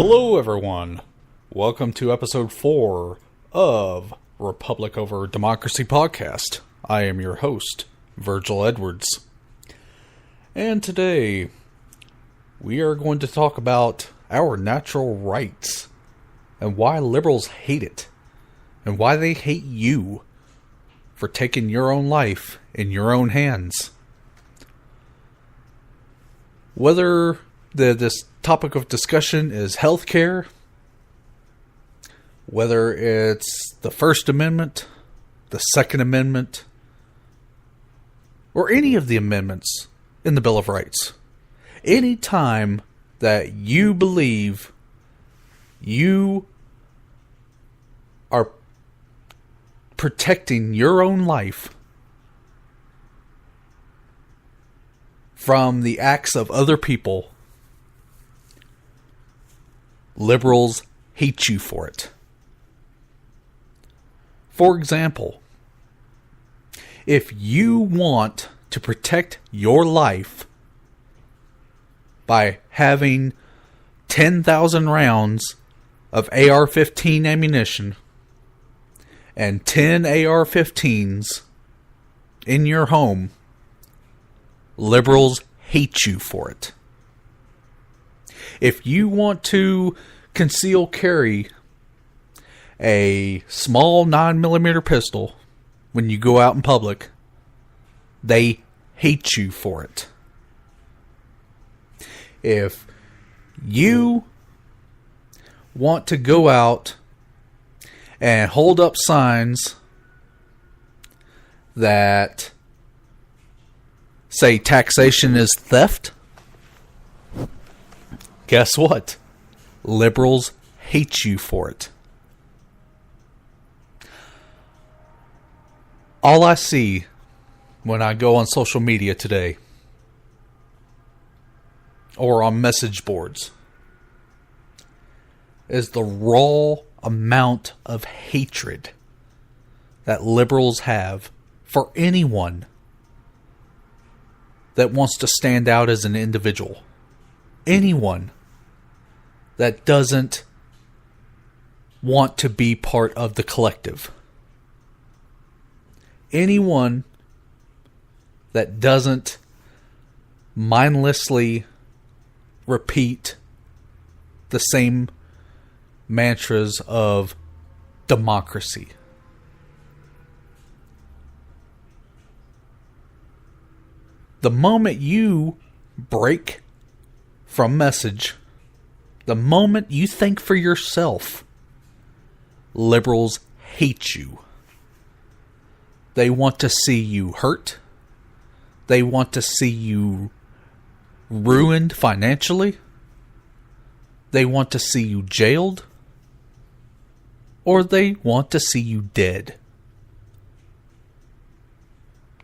Hello, everyone. Welcome to episode 4 of Republic Over Democracy podcast. I am your host, Virgil Edwards. And today, we are going to talk about our natural rights and why liberals hate it and why they hate you for taking your own life in your own hands. Whether this topic of discussion is healthcare, whether it's the First Amendment, the Second Amendment, or any of the amendments in the Bill of Rights. Any time that you believe you are protecting your own life from the acts of other people, liberals hate you for it. For example, if you want to protect your life by having 10,000 rounds of AR-15 ammunition and 10 AR-15s in your home, liberals hate you for it. If you want to conceal carry a small 9mm pistol when you go out in public, they hate you for it. If you want to go out and hold up signs that say taxation is theft, guess what? Liberals hate you for it. All I see when I go on social media today or on message boards is the raw amount of hatred that liberals have for anyone that wants to stand out as an individual. Anyone that doesn't want to be part of the collective. Anyone that doesn't mindlessly repeat the same mantras of democracy. The moment you break from message, the moment you think for yourself, liberals hate you. They want to see you hurt. They want to see you ruined financially. They want to see you jailed. Or they want to see you dead.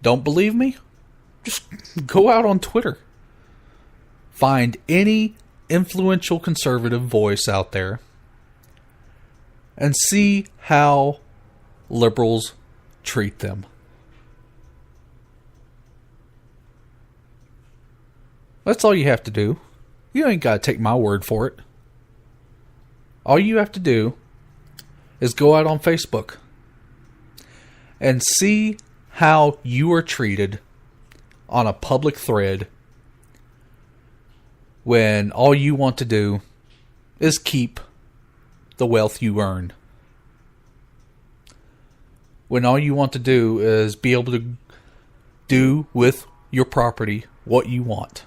Don't believe me? Just go out on Twitter. Find any influential conservative voice out there and see how liberals treat them. That's all you have to do. You ain't got to take my word for it. All you have to do is go out on Facebook and see how you are treated on a public thread when all you want to do is keep the wealth you earn. When all you want to do is be able to do with your property what you want.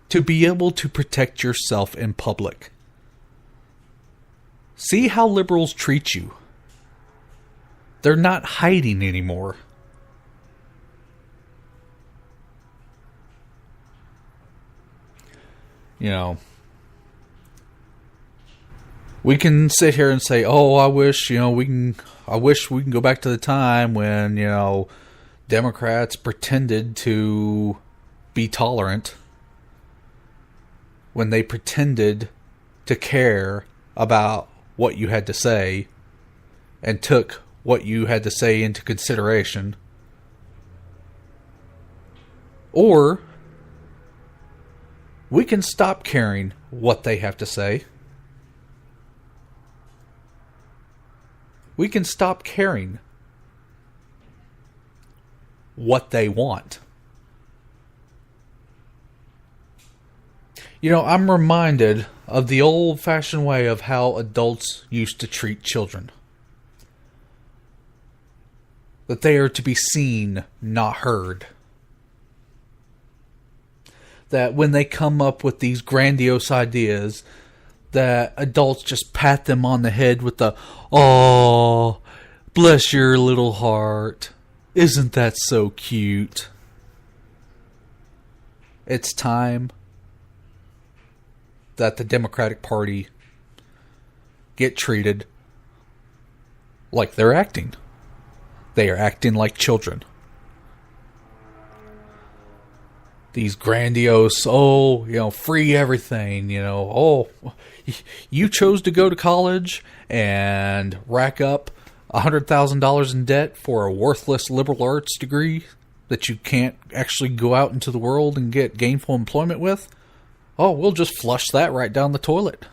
To be able to protect yourself in public. See how liberals treat you. They're not hiding anymore. You know, we can sit here and say, "Oh, I wish we can go back to the time when Democrats pretended to be tolerant, when they pretended to care about what you had to say and took what you had to say into consideration." Or we can stop caring what they have to say. We can stop caring what they want. You know, I'm reminded of the old-fashioned way of how adults used to treat children. That they are to be seen, not heard. That when they come up with these grandiose ideas, that adults just pat them on the head with the, "Oh, bless your little heart. Isn't that so cute?" It's time that the Democratic Party get treated like they're acting. They are acting like children. These grandiose, free everything, you chose to go to college and rack up $100,000 in debt for a worthless liberal arts degree that you can't actually go out into the world and get gainful employment with. Oh, we'll just flush that right down the toilet.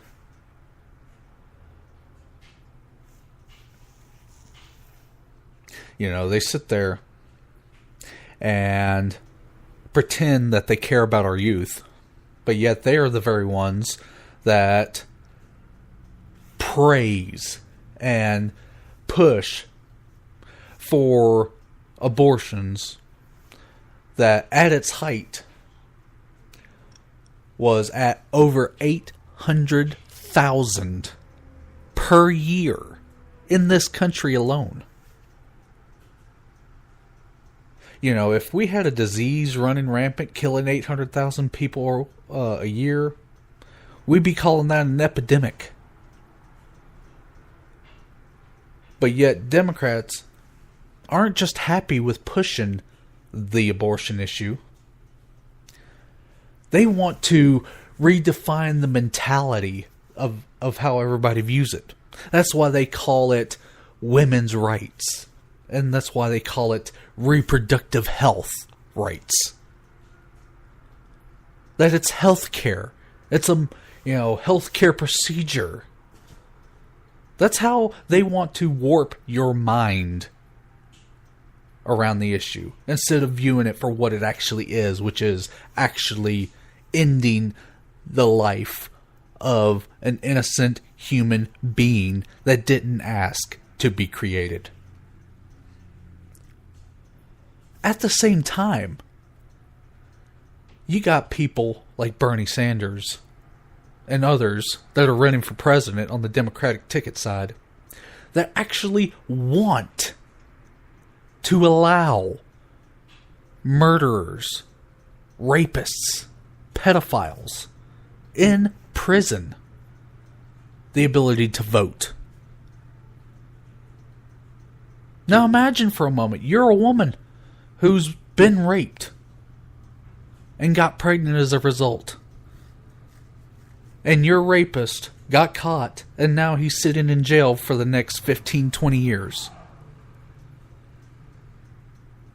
They sit there and pretend that they care about our youth, but yet they are the very ones that praise and push for abortions that at its height was at over 800,000 per year in this country alone. If we had a disease running rampant, killing 800,000 people a year, we'd be calling that an epidemic. But yet Democrats aren't just happy with pushing the abortion issue. They want to redefine the mentality of how everybody views it. That's why they call it women's rights. And that's why they call it reproductive health rights. That it's health care. It's a, healthcare procedure. That's how they want to warp your mind around the issue, instead of viewing it for what it actually is, which is actually ending the life of an innocent human being that didn't ask to be created. At the same time, you got people like Bernie Sanders and others that are running for president on the Democratic ticket side that actually want to allow murderers, rapists, pedophiles in prison the ability to vote. Now imagine for a moment, you're a woman who's been raped and got pregnant as a result. And your rapist got caught, and now he's sitting in jail for the next 15, 20 years.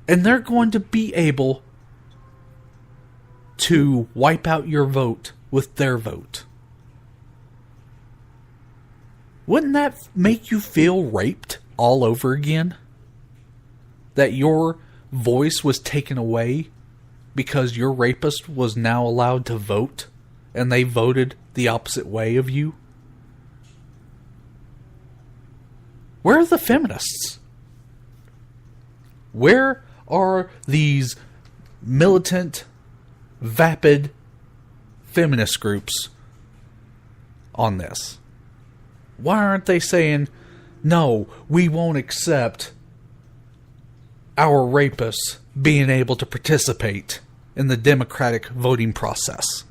And they're going to be able to wipe out your vote with their vote. Wouldn't that make you feel raped all over again? That your voice was taken away because your rapist was now allowed to vote and they voted the opposite way of you? Where are the feminists? Where are these militant, vapid feminist groups on this? Why aren't they saying, no, we won't accept our rapists being able to participate in the democratic voting process?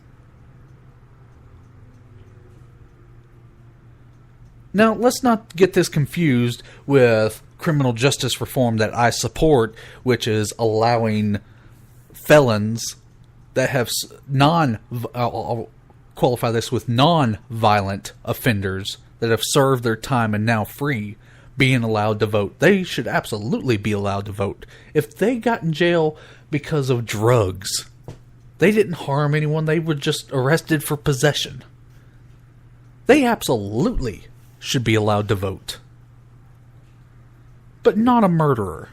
Now, let's not get this confused with criminal justice reform that I support, which is allowing felons that have I'll qualify this with non-violent offenders that have served their time and now free, being allowed to vote. They should absolutely be allowed to vote. If they got in jail because of drugs, They didn't harm anyone. They were just arrested for possession. They absolutely should be allowed to vote. But not a murderer.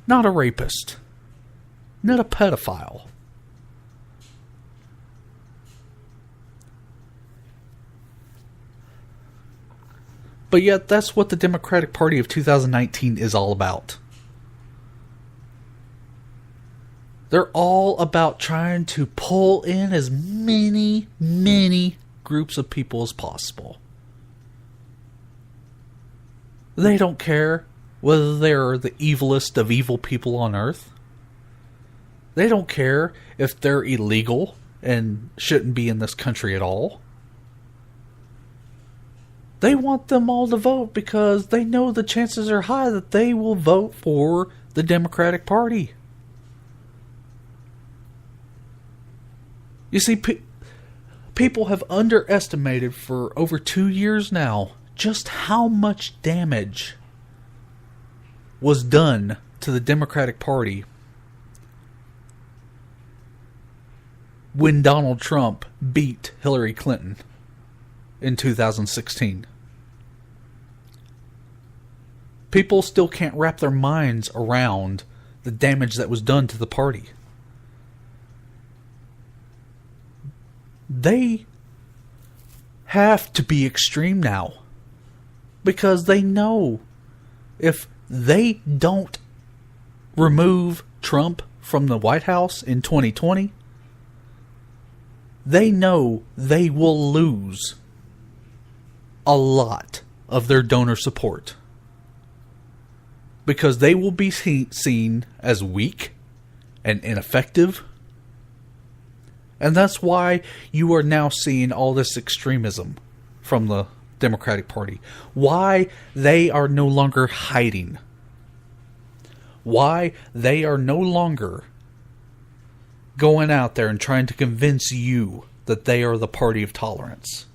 Not a rapist. Not a pedophile. But yet, that's what the Democratic Party of 2019 is all about. They're all about trying to pull in as many groups of people as possible. They don't care whether they're the evilest of evil people on earth. They don't care if they're illegal and shouldn't be in this country at all. They want them all to vote because they know the chances are high that they will vote for the Democratic Party. You see, people have underestimated for over 2 years now just how much damage was done to the Democratic Party when Donald Trump beat Hillary Clinton in 2016. People still can't wrap their minds around the damage that was done to the party. They have to be extreme now because they know if they don't remove Trump from the White House in 2020, they know they will lose a lot of their donor support because they will be seen as weak and ineffective. And that's why you are now seeing all this extremism from the Democratic Party. Why they are no longer hiding. Why they are no longer going out there and trying to convince you that they are the party of tolerance.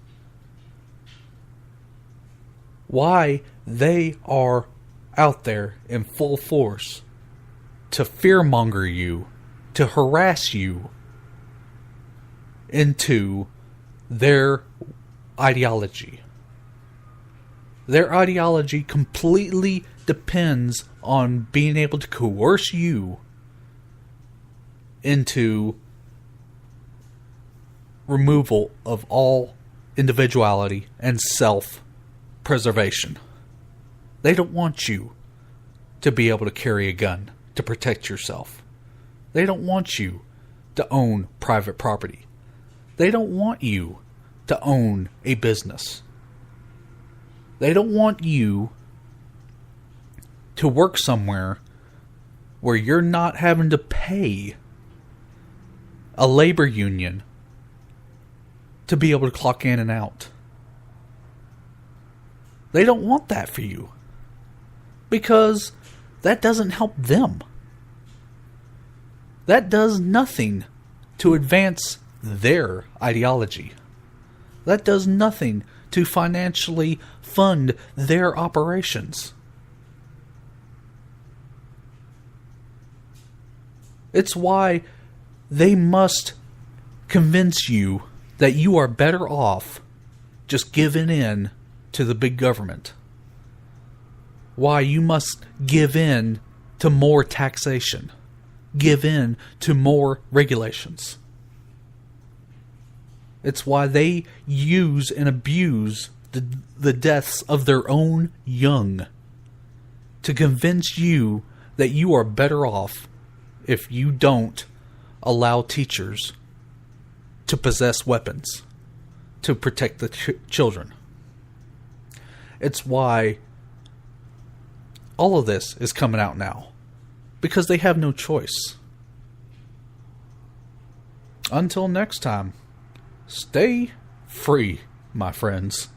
Why they are out there in full force to fearmonger you, to harass you into their ideology. Their ideology completely depends on being able to coerce you into removal of all individuality and self-preservation. They don't want you to be able to carry a gun to protect yourself. They don't want you to own private property. They don't want you to own a business. They don't want you to work somewhere where you're not having to pay a labor union to be able to clock in and out. They don't want that for you because that doesn't help them. That does nothing to advance their ideology. That does nothing to financially fund their operations. It's why they must convince you that you are better off just giving in to the big government. Why you must give in to more taxation. Give in to more regulations. It's why they use and abuse the deaths of their own young to convince you that you are better off if you don't allow teachers to possess weapons to protect the children. It's why all of this is coming out now, because they have no choice. Until next time, stay free, my friends.